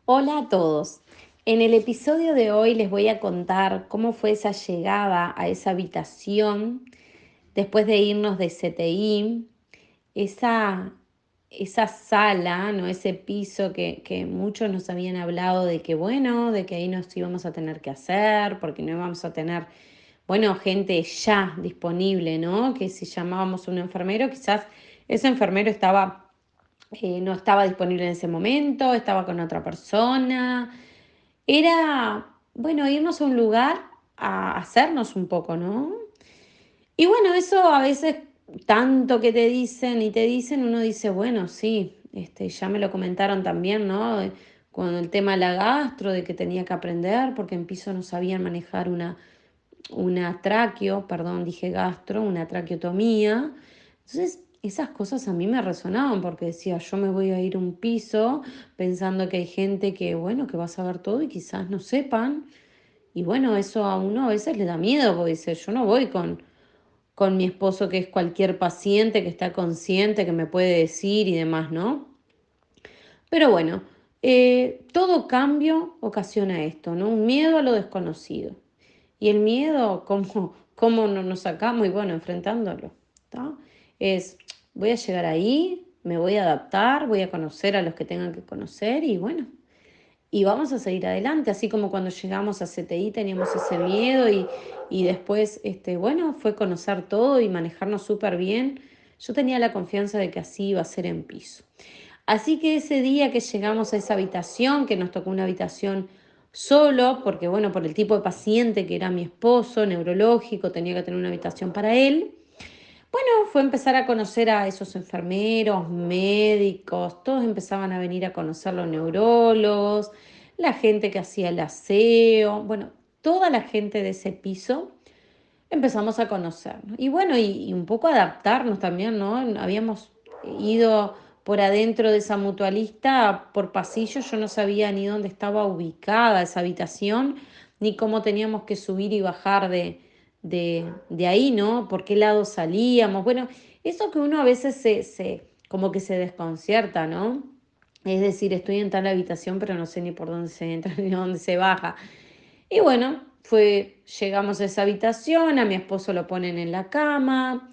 Hola a todos. En el episodio de hoy les voy a contar cómo fue esa llegada a esa habitación después de irnos de CTI, esa, esa sala, ¿no? Ese piso que muchos nos habían hablado de que, bueno, de que ahí nos íbamos a tener que hacer, porque no íbamos a tener, bueno, gente ya disponible, ¿no? Que si llamábamos a un enfermero, quizás ese enfermero no estaba disponible en ese momento, estaba con otra persona. Era, bueno, irnos a un lugar a hacernos un poco, ¿no? Y bueno, eso a veces, tanto que te dicen y te dicen, uno dice, bueno, sí, ya me lo comentaron también, ¿no? Con el tema de la gastro, de que tenía que aprender, porque en piso no sabían manejar una traqueo, perdón, dije gastro, una traqueotomía. Entonces, esas cosas a mí me resonaban porque decía, yo me voy a ir a un piso pensando que hay gente que, bueno, que va a saber todo y quizás no sepan. Y bueno, eso a uno a veces le da miedo porque dice, yo no voy con mi esposo que es cualquier paciente, que está consciente, que me puede decir y demás, ¿no? Pero bueno, todo cambio ocasiona esto, ¿no? Un miedo a lo desconocido. Y el miedo, ¿cómo no nos sacamos? Y bueno, enfrentándolo, ¿está? Es, voy a llegar ahí, me voy a adaptar, voy a conocer a los que tengan que conocer y bueno, y vamos a seguir adelante, así como cuando llegamos a CTI teníamos ese miedo y después, bueno, fue conocer todo y manejarnos súper bien. Yo tenía la confianza de que así iba a ser en piso. Así que ese día que llegamos a esa habitación, que nos tocó una habitación solo, porque bueno, por el tipo de paciente que era mi esposo, neurológico, tenía que tener una habitación para él. Bueno, fue empezar a conocer a esos enfermeros, médicos, todos empezaban a venir a conocer los neurólogos, la gente que hacía el aseo, bueno, toda la gente de ese piso empezamos a conocernos. Y bueno, y un poco adaptarnos también, ¿no? Habíamos ido por adentro de esa mutualista por pasillo, yo no sabía ni dónde estaba ubicada esa habitación, ni cómo teníamos que subir y bajar de ahí, ¿no? ¿Por qué lado salíamos? Bueno, eso que uno a veces como que se desconcierta, ¿no? Es decir, estoy en tal habitación, pero no sé ni por dónde se entra ni dónde se baja. Y bueno, llegamos a esa habitación, a mi esposo lo ponen en la cama,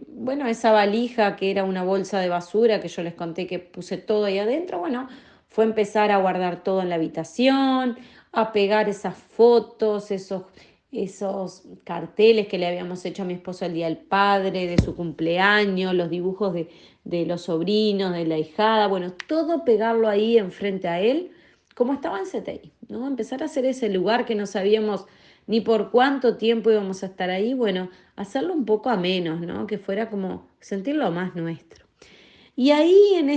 bueno, esa valija que era una bolsa de basura que yo les conté que puse todo ahí adentro, bueno, fue empezar a guardar todo en la habitación, a pegar esas fotos, esos carteles que le habíamos hecho a mi esposo el día del padre, de su cumpleaños, los dibujos de los sobrinos, de la hijada, bueno, todo pegarlo ahí enfrente a él como estaba en CTI, ¿no? Empezar a hacer ese lugar que no sabíamos ni por cuánto tiempo íbamos a estar ahí, bueno, hacerlo un poco a menos, ¿no? Que fuera como sentirlo más nuestro. Y ahí en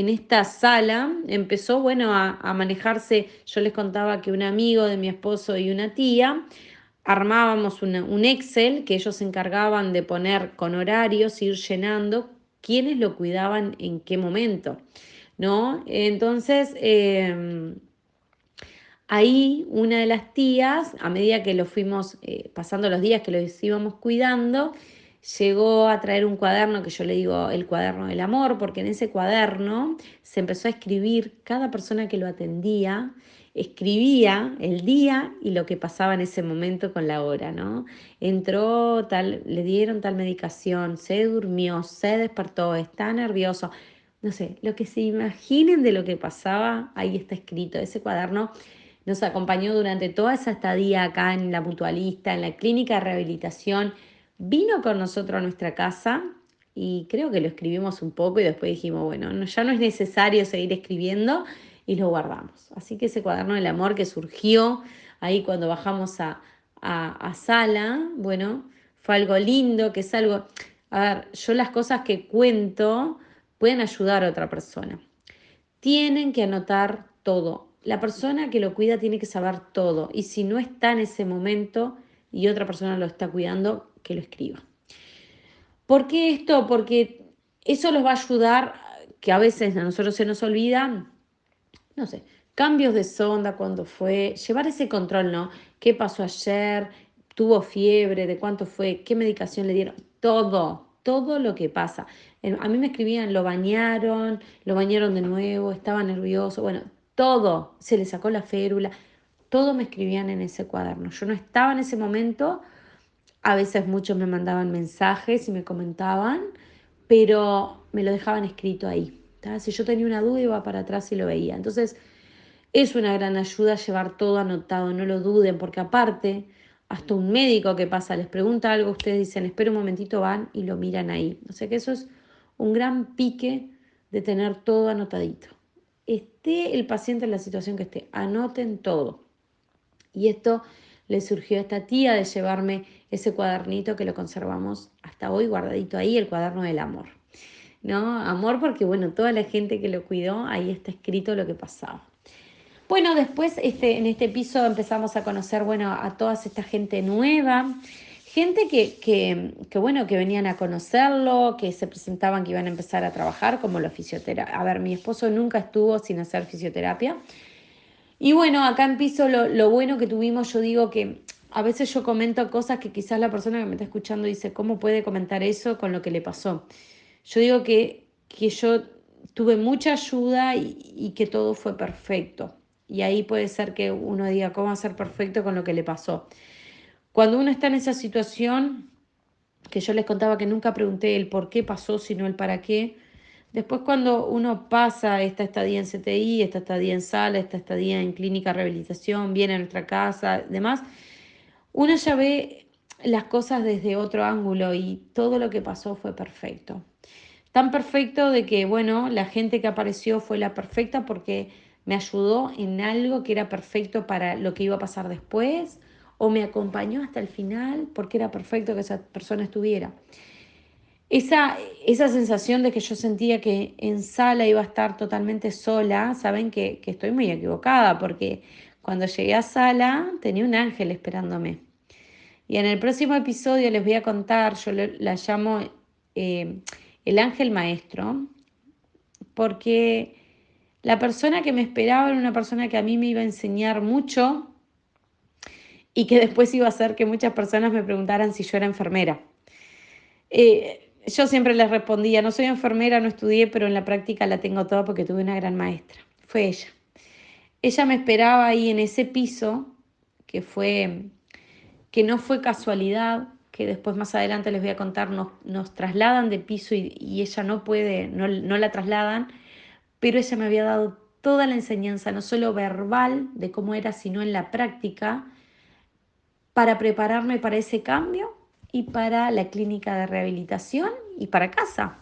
esta sala empezó, bueno, a manejarse, yo les contaba que un amigo de mi esposo y una tía armábamos un Excel que ellos se encargaban de poner con horarios, ir llenando quiénes lo cuidaban en qué momento, ¿no? Entonces, ahí una de las tías, a medida que lo fuimos pasando los días que los íbamos cuidando, llegó a traer un cuaderno que yo le digo el cuaderno del amor, porque en ese cuaderno se empezó a escribir cada persona que lo atendía, escribía el día y lo que pasaba en ese momento con la hora, ¿no? Entró tal, le dieron tal medicación, se durmió, se despertó, está nervioso. No sé, lo que se imaginen de lo que pasaba, ahí está escrito. Ese cuaderno nos acompañó durante toda esa estadía acá en la mutualista, en la clínica de rehabilitación. Vino con nosotros a nuestra casa y creo que lo escribimos un poco y después dijimos, bueno, ya no es necesario seguir escribiendo y lo guardamos. Así que ese cuaderno del amor que surgió ahí cuando bajamos a sala, bueno, fue algo lindo, que es algo, a ver, yo las cosas que cuento pueden ayudar a otra persona. Tienen que anotar todo. La persona que lo cuida tiene que saber todo. Y si no está en ese momento y otra persona lo está cuidando, que lo escriba. ¿Por qué esto? Porque eso los va a ayudar, que a veces a nosotros se nos olvida, no sé, cambios de sonda, cuándo fue, llevar ese control, ¿no? ¿Qué pasó ayer? ¿Tuvo fiebre? ¿De cuánto fue? ¿Qué medicación le dieron? Todo, todo lo que pasa. A mí me escribían, lo bañaron de nuevo, estaba nervioso, bueno, todo, se le sacó la férula, todo me escribían en ese cuaderno. Yo no estaba en ese momento, a veces muchos me mandaban mensajes y me comentaban, pero me lo dejaban escrito ahí. ¿Tá? Si yo tenía una duda iba para atrás y lo veía. Entonces es una gran ayuda llevar todo anotado, no lo duden, porque aparte, hasta un médico que pasa, les pregunta algo, ustedes dicen, espera un momentito, van y lo miran ahí. O sea que eso es un gran pique de tener todo anotadito. Esté el paciente en la situación que esté, anoten todo. Y esto le surgió a esta tía de llevarme ese cuadernito que lo conservamos hasta hoy guardadito ahí, el cuaderno del amor. ¿No? Amor porque, bueno, toda la gente que lo cuidó, ahí está escrito lo que pasaba. Bueno, después en este piso empezamos a conocer, bueno, a toda esta gente nueva, gente bueno, que venían a conocerlo, que se presentaban que iban a empezar a trabajar como la fisioterapia. A ver, mi esposo nunca estuvo sin hacer fisioterapia. Y bueno, acá en piso lo bueno que tuvimos, yo digo que a veces yo comento cosas que quizás la persona que me está escuchando dice, ¿cómo puede comentar eso con lo que le pasó? Yo digo que yo tuve mucha ayuda y que todo fue perfecto. Y ahí puede ser que uno diga, ¿cómo hacer perfecto con lo que le pasó? Cuando uno está en esa situación, que yo les contaba que nunca pregunté el por qué pasó, sino el para qué. Después cuando uno pasa esta estadía en CTI, esta estadía en sala, esta estadía en clínica rehabilitación, viene a nuestra casa, demás, uno ya ve las cosas desde otro ángulo y todo lo que pasó fue perfecto. Tan perfecto de que, bueno, la gente que apareció fue la perfecta porque me ayudó en algo que era perfecto para lo que iba a pasar después, o me acompañó hasta el final porque era perfecto que esa persona estuviera. Esa sensación de que yo sentía que en sala iba a estar totalmente sola, saben que estoy muy equivocada porque cuando llegué a sala tenía un ángel esperándome. Y en el próximo episodio les voy a contar, yo la llamo eh, el ángel maestro, porque la persona que me esperaba era una persona que a mí me iba a enseñar mucho y que después iba a hacer que muchas personas me preguntaran si yo era enfermera. Yo siempre les respondía, no soy enfermera, no estudié, pero en la práctica la tengo toda porque tuve una gran maestra. Fue ella. Ella me esperaba ahí en ese piso, que no fue casualidad, que después más adelante les voy a contar, nos trasladan de piso y ella no puede, no la trasladan, pero ella me había dado toda la enseñanza, no solo verbal de cómo era, sino en la práctica, para prepararme para ese cambio y para la clínica de rehabilitación y para casa.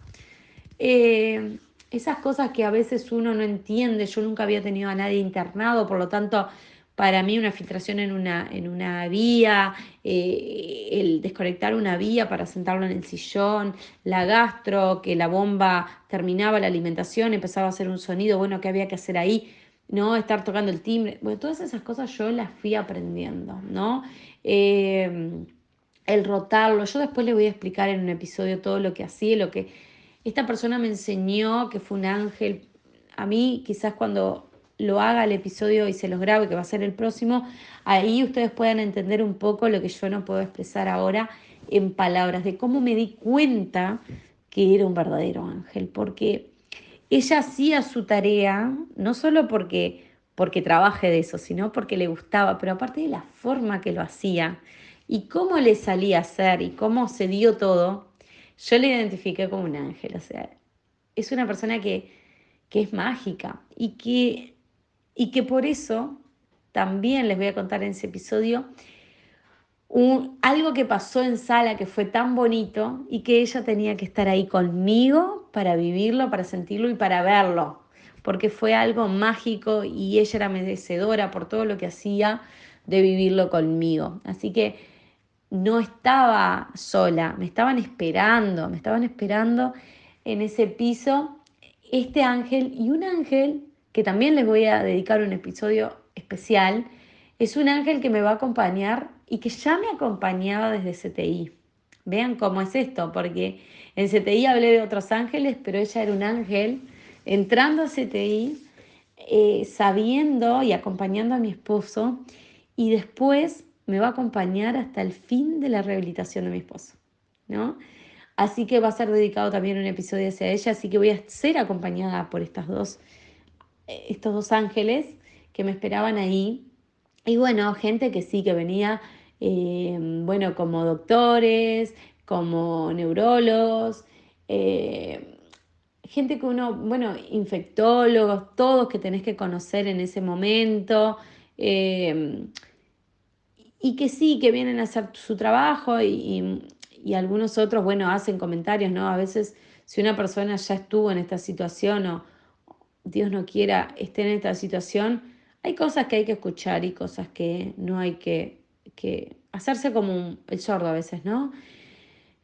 Esas cosas que a veces uno no entiende, yo nunca había tenido a nadie internado, por lo tanto, para mí una filtración en una vía, el desconectar una vía para sentarlo en el sillón, la gastro, que la bomba terminaba la alimentación, empezaba a hacer un sonido, bueno, ¿qué había que hacer ahí? ¿No? Estar tocando el timbre, bueno, todas esas cosas yo las fui aprendiendo, ¿no? El rotarlo, yo después le voy a explicar en un episodio todo lo que hacía, lo que esta persona me enseñó, que fue un ángel. A mí quizás cuando lo haga el episodio y se los grabe, que va a ser el próximo, ahí ustedes puedan entender un poco lo que yo no puedo expresar ahora en palabras, de cómo me di cuenta que era un verdadero ángel, porque ella hacía su tarea, no solo porque trabaje de eso, sino porque le gustaba, pero aparte de la forma que lo hacía y cómo le salía a hacer y cómo se dio todo, yo le identifiqué como un ángel. O sea, es una persona que es mágica y que por eso también les voy a contar en ese episodio algo que pasó en sala que fue tan bonito y que ella tenía que estar ahí conmigo para vivirlo, para sentirlo y para verlo, porque fue algo mágico y ella era merecedora por todo lo que hacía de vivirlo conmigo. Así que no estaba sola, me estaban esperando en ese piso este ángel y un ángel que también les voy a dedicar un episodio especial, es un ángel que me va a acompañar y que ya me acompañaba desde CTI. Vean cómo es esto, porque en CTI hablé de otros ángeles, pero ella era un ángel entrando a CTI, sabiendo y acompañando a mi esposo, y después me va a acompañar hasta el fin de la rehabilitación de mi esposo, ¿no? Así que va a ser dedicado también un episodio hacia ella, así que voy a ser acompañada por estos dos ángeles que me esperaban ahí. Y bueno, gente que sí, que venía, bueno, como doctores, como neurólogos, gente que uno, bueno, infectólogos, todos que tenés que conocer en ese momento. eh, y que sí, que vienen a hacer su trabajo y algunos otros, bueno, hacen comentarios, ¿no? A veces si una persona ya estuvo en esta situación o Dios no quiera esté en esta situación, hay cosas que hay que escuchar y cosas que no hay que hacerse como el sordo a veces, ¿no?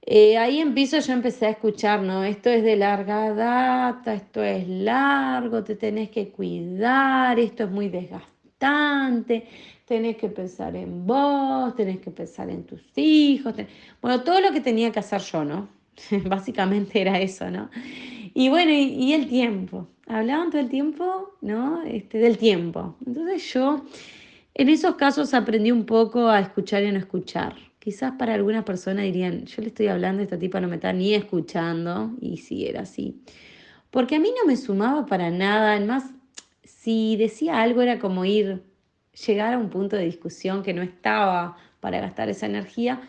Ahí yo empecé a escuchar, ¿no? Esto es de larga data, esto es largo, te tenés que cuidar, esto es muy desgastante, tenés que pensar en vos, tenés que pensar en tus hijos. Bueno, todo lo que tenía que hacer yo, ¿no? Básicamente era eso, ¿no? Y bueno, y el tiempo. Hablaban todo el tiempo, ¿no? Del tiempo. Entonces yo en esos casos aprendí un poco a escuchar y a no escuchar. Quizás para algunas personas dirían, yo le estoy hablando, esta tipa no me está ni escuchando, y sí, era así. Porque a mí no me sumaba para nada, además, si decía algo era como llegar a un punto de discusión que no estaba para gastar esa energía.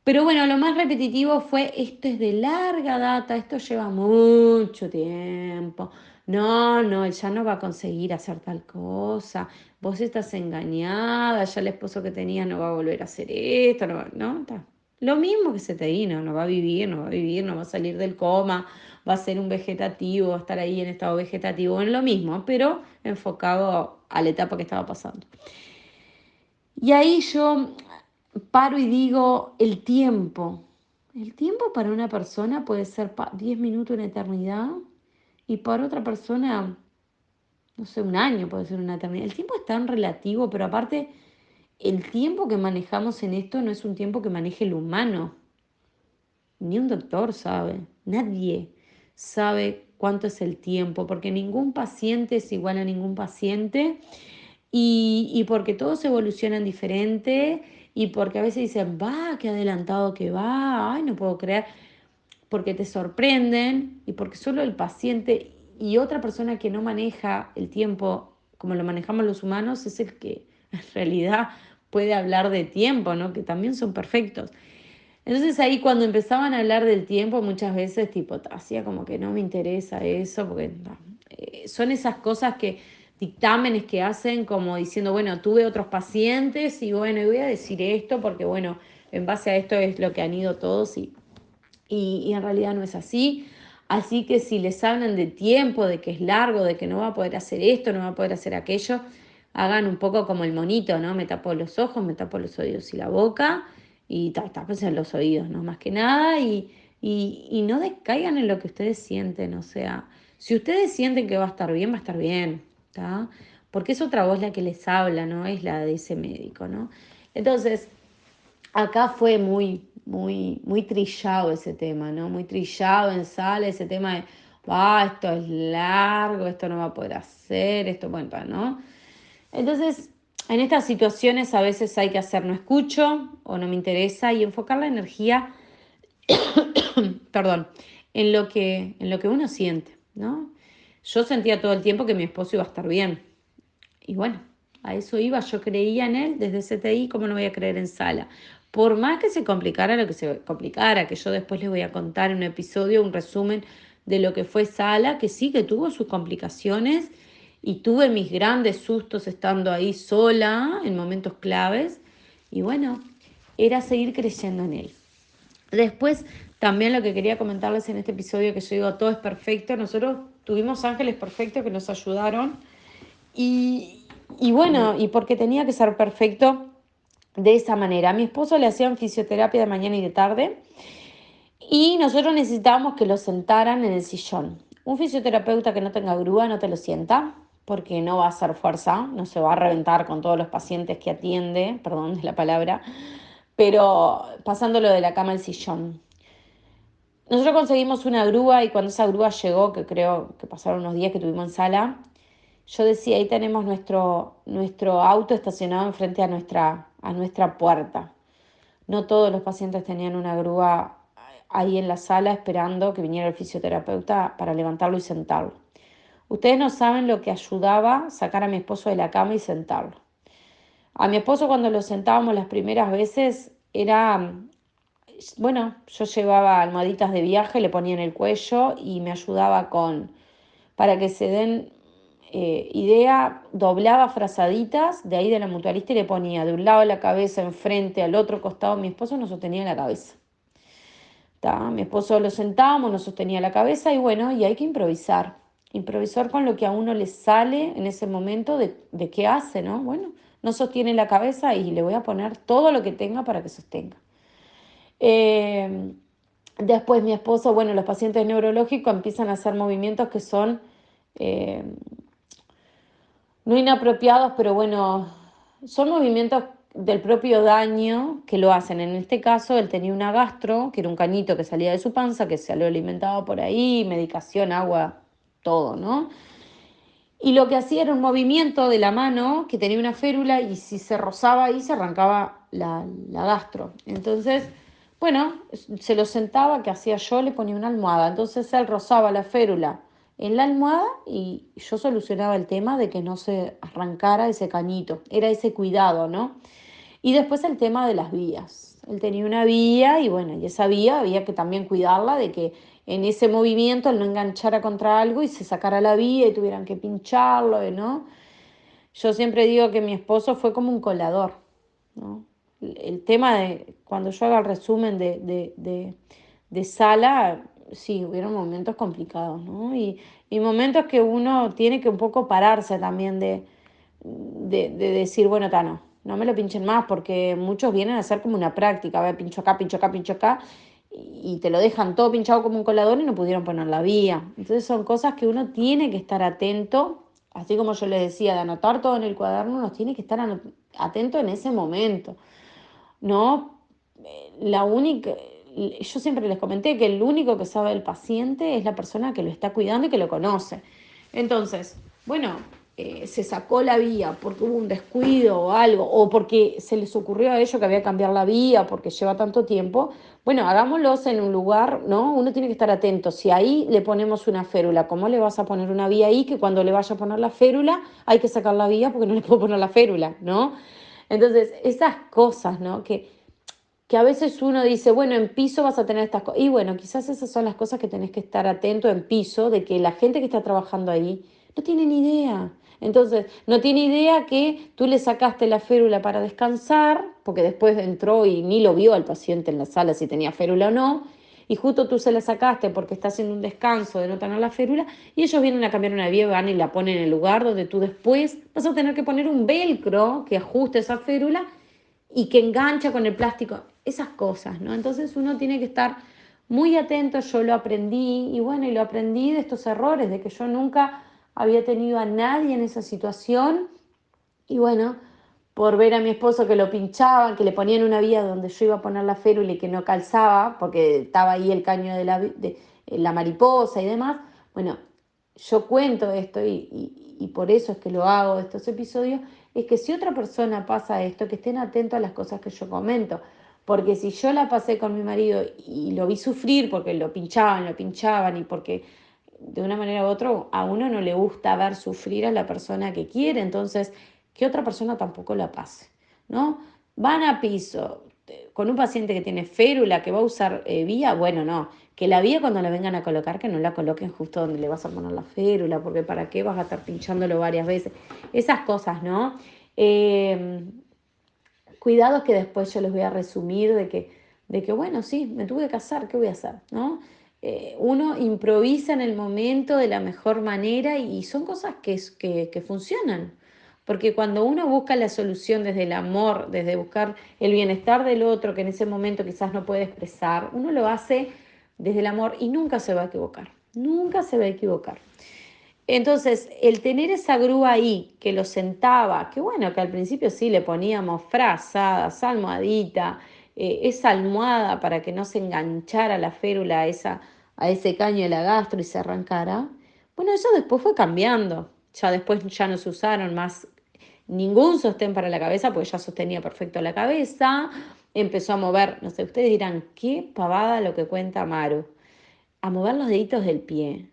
Pero bueno, lo más repetitivo fue, esto es de larga data, esto lleva mucho tiempo. No, no, él ya no va a conseguir hacer tal cosa. Vos estás engañada, ya el esposo que tenía no va a volver a hacer esto, no, está. Lo mismo que CTI, no va a vivir, no va a vivir, no va a salir del coma, va a ser un vegetativo, va a estar ahí en estado vegetativo, en lo mismo, pero enfocado a la etapa que estaba pasando. Y ahí yo paro y digo, el tiempo. El tiempo para una persona puede ser 10 minutos, una eternidad, y para otra persona, no sé, un año puede ser una eternidad. El tiempo es tan relativo, pero aparte, el tiempo que manejamos en esto no es un tiempo que maneje el humano. Ni un doctor sabe, nadie sabe cuánto es el tiempo, porque ningún paciente es igual a ningún paciente y porque todos evolucionan diferente y porque a veces dicen, va, qué adelantado que va, ay, no puedo creer, porque te sorprenden y porque solo el paciente y otra persona que no maneja el tiempo como lo manejamos los humanos es el que en realidad puede hablar de tiempo, ¿no? Que también son perfectos. Entonces ahí cuando empezaban a hablar del tiempo muchas veces tipo hacía como que no me interesa eso porque no, son esas cosas que dictámenes que hacen como diciendo bueno tuve otros pacientes y bueno y voy a decir esto porque bueno en base a esto es lo que han ido todos y en realidad no es así. Así que si les hablan de tiempo, de que es largo, de que no va a poder hacer esto, no va a poder hacer aquello, hagan un poco como el monito, ¿no? Me tapo los ojos, me tapo los oídos y la boca y tápense los oídos, ¿no? Más que nada y no descaigan en lo que ustedes sienten, o sea, si ustedes sienten que va a estar bien, va a estar bien, ¿está? Porque es otra voz la que les habla, ¿no? Es la de ese médico, ¿no? Entonces, acá fue muy trillado ese tema, ¿no? Muy trillado en sala ese tema de, esto es largo, esto no va a poder hacer, esto, bueno, ¿no? Entonces, en estas situaciones a veces hay que hacer no escucho o no me interesa y enfocar la energía, perdón, en lo que uno siente, ¿no? Yo sentía todo el tiempo que mi esposo iba a estar bien. Y bueno, a eso iba, yo creía en él desde CTI, ¿cómo no voy a creer en Sala? Por más que se complicara lo que se complicara, que yo después les voy a contar en un episodio un resumen de lo que fue Sala, que sí que tuvo sus complicaciones y tuve mis grandes sustos estando ahí sola en momentos claves. Y bueno, era seguir creyendo en él. Después, también lo que quería comentarles en este episodio, que yo digo, todo es perfecto, nosotros tuvimos ángeles perfectos que nos ayudaron y, y bueno, y porque tenía que ser perfecto de esa manera. A mi esposo le hacían fisioterapia de mañana y de tarde y nosotros necesitábamos que lo sentaran en el sillón. Un fisioterapeuta que no tenga grúa no te lo sienta porque no va a hacer fuerza, no se va a reventar con todos los pacientes que atiende, perdón de la palabra, pero pasándolo de la cama al sillón. Nosotros conseguimos una grúa y cuando esa grúa llegó, que creo que pasaron unos días que tuvimos en sala, yo decía, ahí tenemos nuestro auto estacionado enfrente a nuestra puerta. No todos los pacientes tenían una grúa ahí en la sala esperando que viniera el fisioterapeuta para levantarlo y sentarlo. Ustedes no saben lo que ayudaba a sacar a mi esposo de la cama y sentarlo. A mi esposo cuando lo sentábamos las primeras veces era, bueno, yo llevaba almohaditas de viaje, le ponía en el cuello y me ayudaba para que se den idea, doblaba frazaditas de ahí de la mutualista y le ponía de un lado la cabeza enfrente, al otro costado. Mi esposo no sostenía la cabeza. Mi esposo lo sentábamos, nos sostenía la cabeza y bueno, y hay que improvisar. Improvisar con lo que a uno le sale en ese momento de qué hace, ¿no? Bueno, no sostiene la cabeza y le voy a poner todo lo que tenga para que sostenga. Eh, Después mi esposo, bueno, los pacientes neurológicos empiezan a hacer movimientos que son eh, no inapropiados, pero bueno, son movimientos del propio daño que lo hacen. En este caso, él tenía una gastro, que era un cañito que salía de su panza, que se lo alimentaba por ahí, medicación, agua, todo, ¿no? Y lo que hacía era un movimiento de la mano que tenía una férula y si se rozaba ahí se arrancaba la gastro. Entonces, bueno, se lo sentaba, que hacía yo, le ponía una almohada. Entonces él rozaba la férula en la almohada y yo solucionaba el tema de que no se arrancara ese cañito. Era ese cuidado, ¿no? Y después el tema de las vías. Él tenía una vía y bueno, y esa vía había que también cuidarla de que en ese movimiento él no enganchara contra algo y se sacara la vía y tuvieran que pincharlo, ¿no? Yo siempre digo que mi esposo fue como un colador, ¿no? El tema de, cuando yo haga el resumen de sala, sí, hubieron momentos complicados, ¿no? Y momentos que uno tiene que un poco pararse también de decir, bueno, no me lo pinchen más, porque muchos vienen a hacer como una práctica, a ver, pincho acá, pincho acá, pincho acá, y te lo dejan todo pinchado como un colador y no pudieron poner la vía. Entonces son cosas que uno tiene que estar atento, así como yo les decía, de anotar todo en el cuaderno, uno tiene que estar atento en ese momento, ¿no? La única, yo siempre les comenté que el único que sabe del paciente es la persona que lo está cuidando y que lo conoce. Entonces, bueno, se sacó la vía porque hubo un descuido o algo, o porque se les ocurrió a ellos que había que cambiar la vía porque lleva tanto tiempo. Bueno, hagámoslos en un lugar, ¿no? Uno tiene que estar atento. Si ahí le ponemos una férula, ¿cómo le vas a poner una vía ahí? Que cuando le vaya a poner la férula hay que sacar la vía porque no le puedo poner la férula, ¿no? Entonces, esas cosas, ¿no? Que a veces uno dice, bueno, en piso vas a tener estas cosas. Y bueno, quizás esas son las cosas que tenés que estar atento en piso, de que la gente que está trabajando ahí no tiene ni idea. Entonces, no tiene idea que tú le sacaste la férula para descansar, porque después entró y ni lo vio al paciente en la sala si tenía férula o no, y justo tú se la sacaste porque está haciendo un descanso de no tener la férula, y ellos vienen a cambiar una vía, van y la ponen en el lugar donde tú después vas a tener que poner un velcro que ajuste esa férula y que engancha con el plástico, esas cosas, ¿no? Entonces uno tiene que estar muy atento, yo lo aprendí y bueno, y lo aprendí de estos errores, de que yo nunca había tenido a nadie en esa situación y bueno, por ver a mi esposo que lo pinchaban, que le ponían una vía donde yo iba a poner la férula y que no calzaba, porque estaba ahí el caño de la mariposa y demás, bueno, yo cuento esto y por eso es que lo hago, estos episodios, es que si otra persona pasa esto, que estén atentos a las cosas que yo comento, porque si yo la pasé con mi marido y lo vi sufrir porque lo pinchaban y porque de una manera u otra a uno no le gusta ver sufrir a la persona que quiere, entonces que otra persona tampoco la pase, ¿no? Van a piso con un paciente que tiene férula, que va a usar vía, bueno, no, que la vía cuando la vengan a colocar, que no la coloquen justo donde le vas a poner la férula, porque para qué vas a estar pinchándolo varias veces, esas cosas, ¿no? Cuidados que después yo les voy a resumir de que bueno, sí, me tuve que casar, ¿qué voy a hacer? ¿No? Uno improvisa en el momento de la mejor manera y son cosas que funcionan. Porque cuando uno busca la solución desde el amor, desde buscar el bienestar del otro, que en ese momento quizás no puede expresar, uno lo hace desde el amor y nunca se va a equivocar. Nunca se va a equivocar. Entonces, el tener esa grúa ahí que lo sentaba, que bueno, que al principio sí le poníamos frazadas, almohadita, esa almohada para que no se enganchara la férula a ese caño de la gastro y se arrancara. Bueno, eso después fue cambiando. Ya después ya no se usaron más ningún sostén para la cabeza, porque ya sostenía perfecto la cabeza. empezó a mover, no sé, ustedes dirán, qué pavada lo que cuenta Maru, a mover los deditos del pie.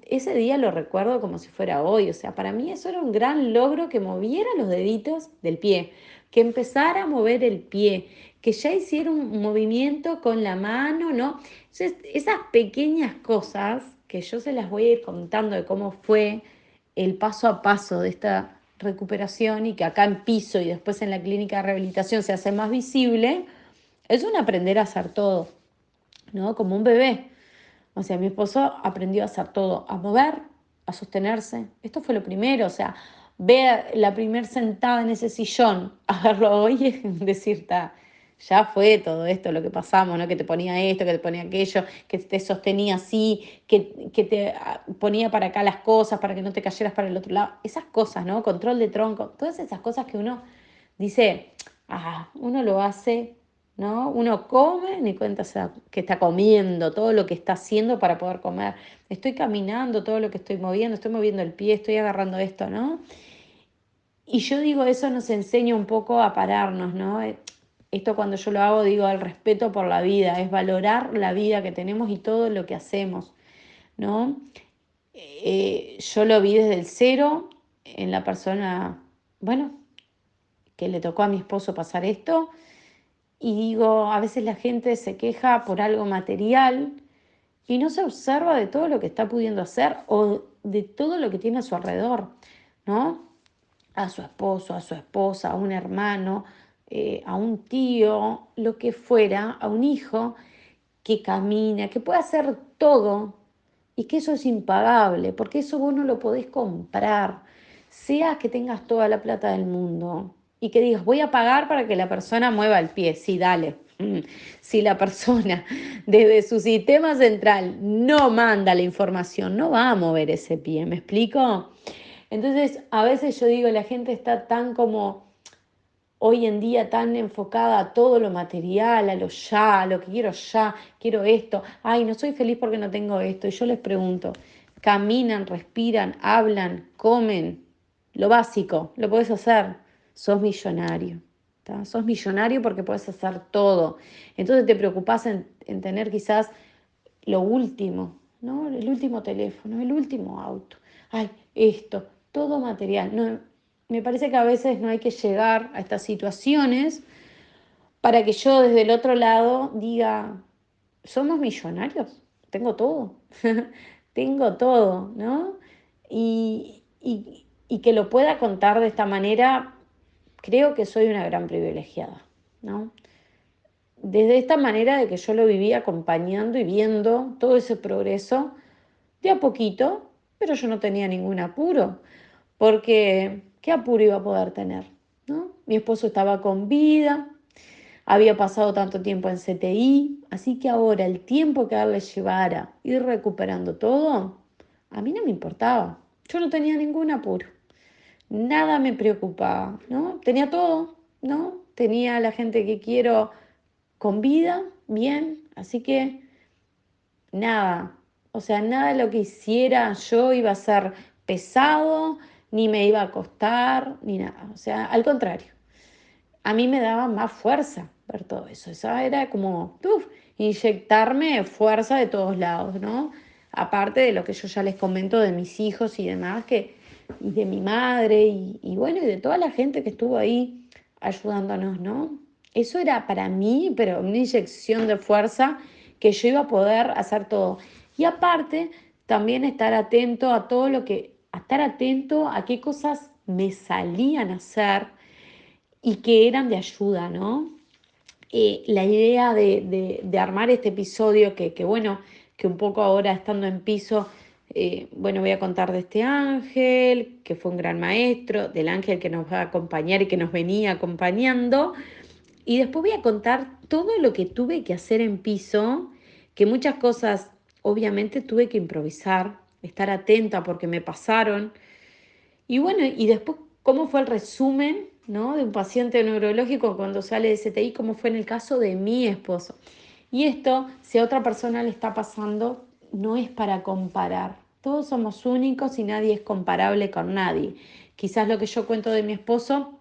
Ese día lo recuerdo como si fuera hoy, o sea, para mí eso era un gran logro que moviera los deditos del pie, que empezara a mover el pie, que ya hiciera un movimiento con la mano, ¿no? Entonces, esas pequeñas cosas que yo se las voy a ir contando de cómo fue el paso a paso de esta recuperación y que acá en piso y después en la clínica de rehabilitación se hace más visible, es un aprender a hacer todo, ¿no? Como un bebé. O sea, mi esposo aprendió a hacer todo, a mover, a sostenerse. Esto fue lo primero, o sea, ver la primer sentada en ese sillón, a verlo hoy y decir, ya fue todo esto lo que pasamos, ¿no? Que te ponía esto, que te ponía aquello, que te sostenía así, que te ponía para acá las cosas, para que no te cayeras para el otro lado. Esas cosas, ¿no? Control de tronco, todas esas cosas que uno dice, uno lo hace, ¿no? Uno come, ni cuenta se da que está comiendo, todo lo que está haciendo para poder comer. Estoy caminando, todo lo que estoy moviendo el pie, estoy agarrando esto, ¿no? Y yo digo, eso nos enseña un poco a pararnos, ¿no? Esto cuando yo lo hago, digo, el respeto por la vida, es valorar la vida que tenemos y todo lo que hacemos, ¿no? Yo lo vi desde el cero en la persona, bueno, que le tocó a mi esposo pasar esto. Y digo, a veces la gente se queja por algo material y no se observa de todo lo que está pudiendo hacer o de todo lo que tiene a su alrededor, ¿no? A su esposo, a su esposa, a un hermano, a un tío, lo que fuera, a un hijo que camina, que puede hacer todo y que eso es impagable, porque eso vos no lo podés comprar, sea que tengas toda la plata del mundo y que digas, voy a pagar para que la persona mueva el pie, sí, dale. Si la persona desde su sistema central no manda la información, no va a mover ese pie, ¿me explico? Entonces, a veces yo digo, la gente está tan como hoy en día tan enfocada a todo lo material, a lo ya, a lo que quiero ya, quiero esto, ay, no soy feliz porque no tengo esto. Y yo les pregunto, caminan, respiran, hablan, comen, lo básico, lo puedes hacer, sos millonario. ¿Tá? Sos millonario porque puedes hacer todo. Entonces te preocupás en tener quizás lo último, ¿no? El último teléfono, el último auto. Ay, esto, todo material. No, me parece que a veces no hay que llegar a estas situaciones para que yo desde el otro lado diga, somos millonarios, tengo todo, tengo todo, ¿no? Y que lo pueda contar de esta manera, creo que soy una gran privilegiada, ¿no? Desde esta manera de que yo lo viví acompañando y viendo todo ese progreso de a poquito, pero yo no tenía ningún apuro, porque ¿qué apuro iba a poder tener? ¿No? Mi esposo estaba con vida, había pasado tanto tiempo en CTI, así que ahora el tiempo que a él le llevara ir recuperando todo, a mí no me importaba. Yo no tenía ningún apuro, nada me preocupaba, ¿no? Tenía todo, ¿no? Tenía a la gente que quiero con vida, bien, así que nada, o sea, nada de lo que hiciera yo iba a ser pesado, ni me iba a costar, ni nada, o sea, al contrario, a mí me daba más fuerza ver todo eso, esa era como, inyectarme fuerza de todos lados, ¿no? Aparte de lo que yo ya les comento de mis hijos y demás, y de mi madre, y bueno, y de toda la gente que estuvo ahí ayudándonos, ¿no? Eso era para mí, pero una inyección de fuerza que yo iba a poder hacer todo. Y aparte, también estar atento a todo estar atento a qué cosas me salían a hacer y que eran de ayuda, ¿no? La idea de armar este episodio bueno, que un poco ahora estando en piso, bueno, voy a contar de este ángel, que fue un gran maestro, del ángel que nos va a acompañar y que nos venía acompañando, y después voy a contar todo lo que tuve que hacer en piso, que muchas cosas obviamente tuve que improvisar, estar atenta porque me pasaron, y bueno, y después, ¿cómo fue el resumen, ¿no? De un paciente neurológico cuando sale de CTI, cómo fue en el caso de mi esposo? Y esto, si a otra persona le está pasando, no es para comparar. Todos somos únicos y nadie es comparable con nadie. Quizás lo que yo cuento de mi esposo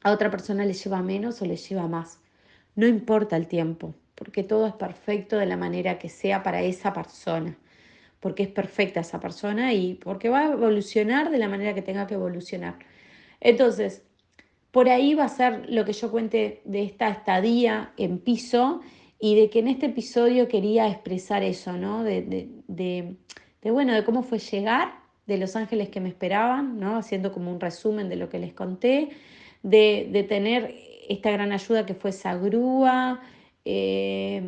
a otra persona le lleva menos o le lleva más. no importa el tiempo, porque todo es perfecto de la manera que sea para esa persona, porque es perfecta esa persona y porque va a evolucionar de la manera que tenga que evolucionar. Entonces, por ahí va a ser lo que yo cuente de esta estadía en piso y de que en este episodio quería expresar eso, ¿no? Bueno, de cómo fue llegar, de los ángeles que me esperaban, ¿no? Haciendo como un resumen de lo que les conté, de tener esta gran ayuda que fue esa grúa, eh,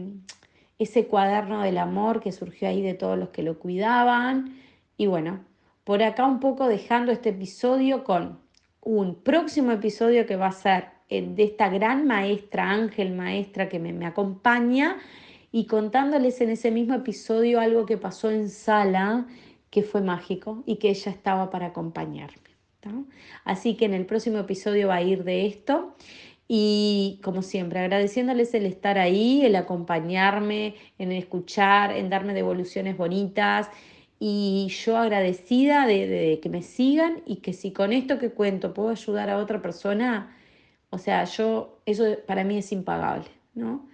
ese cuaderno del amor que surgió ahí de todos los que lo cuidaban. Y bueno, por acá un poco dejando este episodio con un próximo episodio que va a ser de esta gran maestra, ángel maestra que me acompaña y contándoles en ese mismo episodio algo que pasó en sala que fue mágico y que ella estaba para acompañarme. ¿Tá? Así que en el próximo episodio va a ir de esto y como siempre agradeciéndoles el estar ahí, el acompañarme, en escuchar, en darme devoluciones bonitas y yo agradecida de que me sigan y que si con esto que cuento puedo ayudar a otra persona, o sea, eso para mí es impagable, ¿no?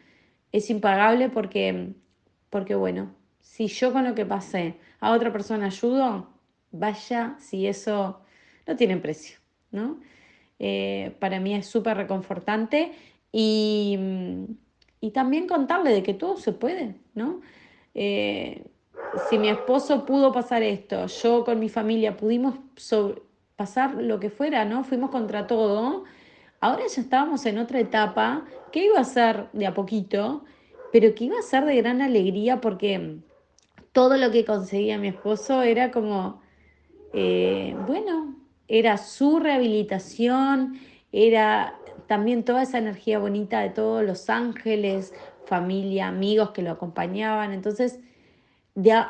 Es impagable porque bueno, si yo con lo que pasé a otra persona ayudo, vaya si eso no tiene precio, ¿no? Para mí es súper reconfortante y, y también contarle de que todo se puede, ¿no? Eh, si mi esposo pudo pasar esto, yo con mi familia pudimos pasar lo que fuera, ¿no? Fuimos contra todo. Ahora ya estábamos en otra etapa que iba a ser de a poquito, pero que iba a ser de gran alegría porque todo lo que conseguía mi esposo era como bueno, era su rehabilitación, era también toda esa energía bonita de todos los ángeles, familia, amigos que lo acompañaban. Entonces,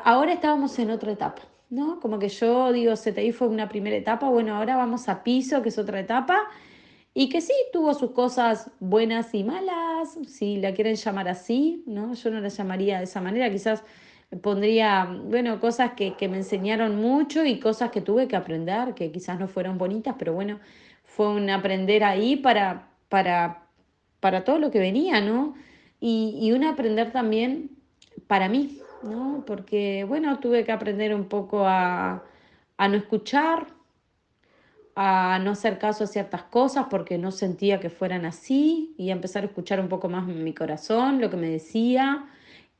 ahora estábamos en otra etapa, ¿no? Como que yo digo, CTI fue una primera etapa, bueno, ahora vamos a piso, que es otra etapa, y que sí, tuvo sus cosas buenas y malas, si la quieren llamar así, ¿no? Yo no la llamaría de esa manera, quizás pondría, bueno, cosas que me enseñaron mucho y cosas que tuve que aprender, que quizás no fueron bonitas, pero bueno, fue un aprender ahí para todo lo que venía, ¿no? Y un aprender también para mí, ¿no? Porque, bueno, tuve que aprender un poco a no escuchar, a no hacer caso a ciertas cosas porque no sentía que fueran así y a empezar a escuchar un poco más mi corazón, lo que me decía,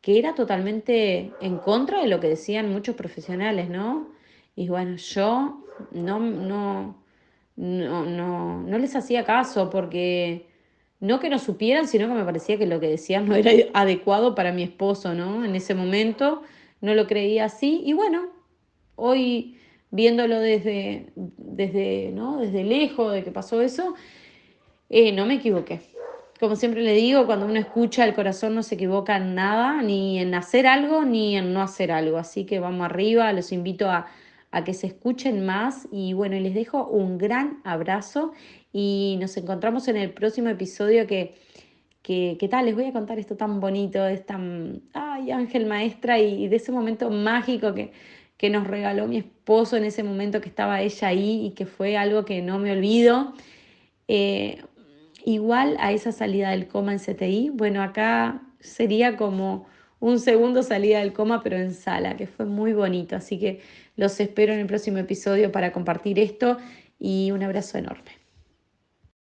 que era totalmente en contra de lo que decían muchos profesionales, ¿no? Y bueno, yo no les hacía caso porque no que no supieran, sino que me parecía que lo que decían no era adecuado para mi esposo, ¿no? En ese momento no lo creía así y bueno, hoy viéndolo ¿no? Desde lejos de que pasó eso, no me equivoqué. Como siempre le digo, cuando uno escucha, el corazón no se equivoca en nada, ni en hacer algo, ni en no hacer algo. Así que vamos arriba, los invito a que se escuchen más y bueno, y les dejo un gran abrazo y nos encontramos en el próximo episodio ¿qué tal? Les voy a contar esto tan bonito, es tan, ay, ángel maestra y de ese momento mágico que nos regaló mi esposo en ese momento que estaba ella ahí y que fue algo que no me olvido. Eh, Igual a esa salida del coma en CTI, bueno, acá sería como un segundo salida del coma, pero en sala, que fue muy bonito. Así que los espero en el próximo episodio para compartir esto y un abrazo enorme.